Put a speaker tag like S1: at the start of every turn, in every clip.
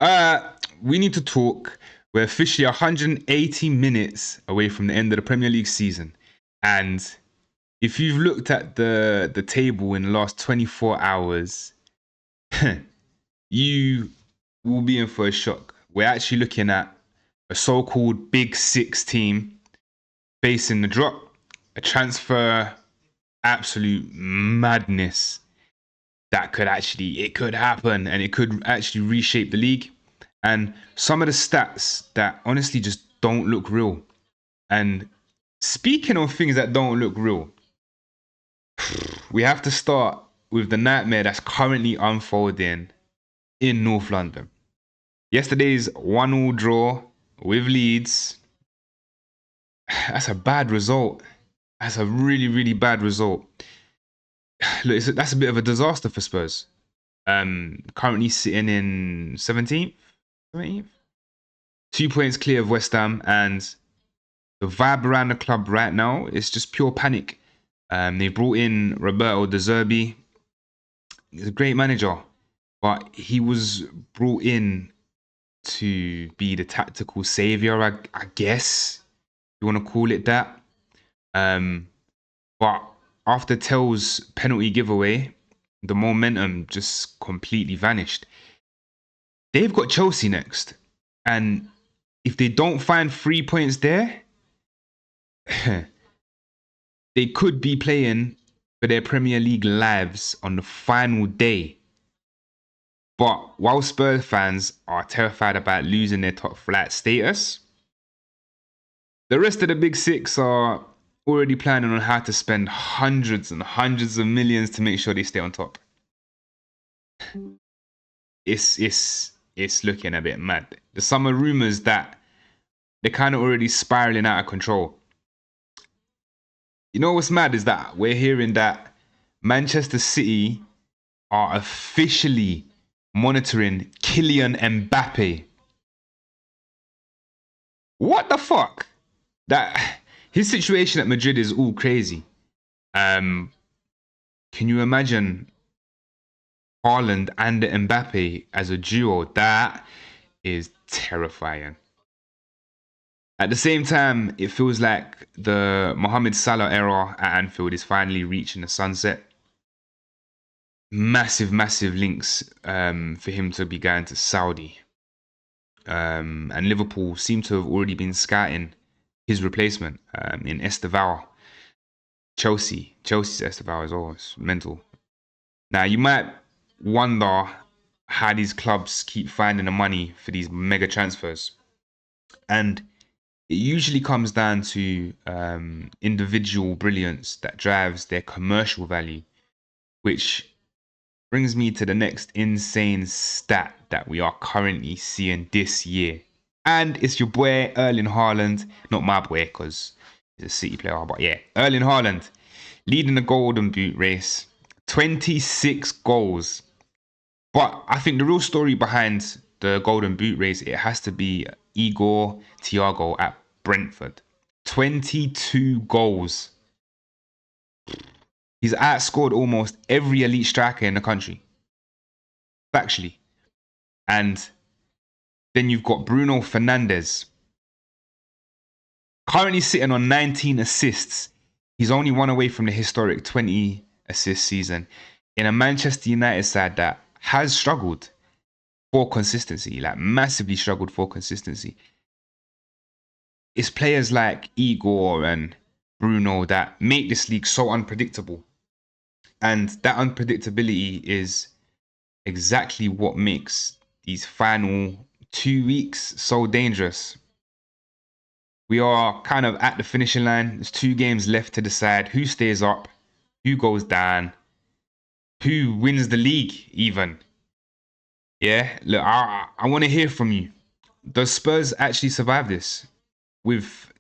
S1: We need to talk. We're officially 180 minutes away from the end of the Premier League season. And if you've looked at the table in the last 24 hours, you will be in for a shock. We're actually looking at a so-called Big Six team facing the drop, a transfer absolute madness that it could happen and it could actually reshape the league. And some of the stats that honestly just don't look real. And speaking of things that don't look real, we have to start with the nightmare that's currently unfolding in North London. Yesterday's 1-1 draw with Leeds. That's a bad result. That's a really, really bad result. Look, that's a bit of a disaster for Spurs. Currently sitting in 17th. 2 points clear of West Ham, and the vibe around the club right now is just pure panic. They brought in Roberto De Zerbi. He's a great manager, but he was brought in to be the tactical savior, I guess you want to call it that. But after Tell's penalty giveaway, the momentum just completely vanished. They've got Chelsea next, and if they don't find 3 points there, they could be playing for their Premier League lives on the final day. But while Spurs fans are terrified about losing their top flight status, the rest of the Big Six are already planning on how to spend hundreds and hundreds of millions to make sure they stay on top. It's looking a bit mad. There's some rumors that they're kind of already spiraling out of control. You know what's mad is that we're hearing that Manchester City are officially monitoring Kylian Mbappé. What the fuck? That his situation at Madrid is all crazy. Can you imagine Haaland and Mbappe as a duo? That is terrifying. At the same time, it feels like the Mohamed Salah era at Anfield is finally reaching the sunset. Massive links for him to be going to Saudi. And Liverpool seem to have already been scouting his replacement in Estevao. Chelsea's Estevao as well. It's mental. Now, you might wonder how these clubs keep finding the money for these mega transfers. And it usually comes down to individual brilliance that drives their commercial value, which brings me to the next insane stat that we are currently seeing this year. And it's your boy, Erling Haaland. Not my boy, because he's a City player, but yeah, Erling Haaland leading the Golden Boot race. 26 goals. But I think the real story behind the Golden Boot race, it has to be Igor, Thiago at Brentford. 22 goals. He's outscored almost every elite striker in the country. Factually. And then you've got Bruno Fernandes. Currently sitting on 19 assists. He's only one away from the historic 20 assist season in a Manchester United side that has struggled for consistency, like massively struggled for consistency. It's players like Igor and Bruno that make this league so unpredictable. And that unpredictability is exactly what makes these final 2 weeks so dangerous. We are kind of at the finishing line. There's 2 games left to decide who stays up, who goes down, who wins the league even. Yeah, look, I want to hear from you. Does Spurs actually survive this? With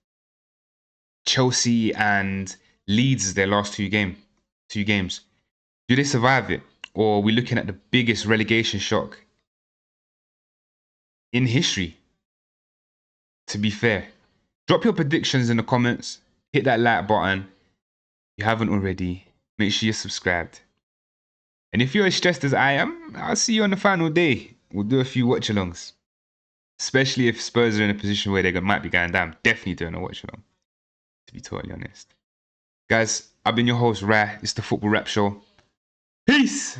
S1: Chelsea and Leeds their last 2 games. Do they survive it? Or are we looking at the biggest relegation shock in history? To be fair. Drop your predictions in the comments. Hit that like button. If you haven't already, make sure you're subscribed. And if you're as stressed as I am, I'll see you on the final day. We'll do a few watch-alongs. Especially if Spurs are in a position where they might be going down. Definitely doing a watch-along, to be totally honest. Guys, I've been your host, Rai. It's the Football Rap Show. Peace!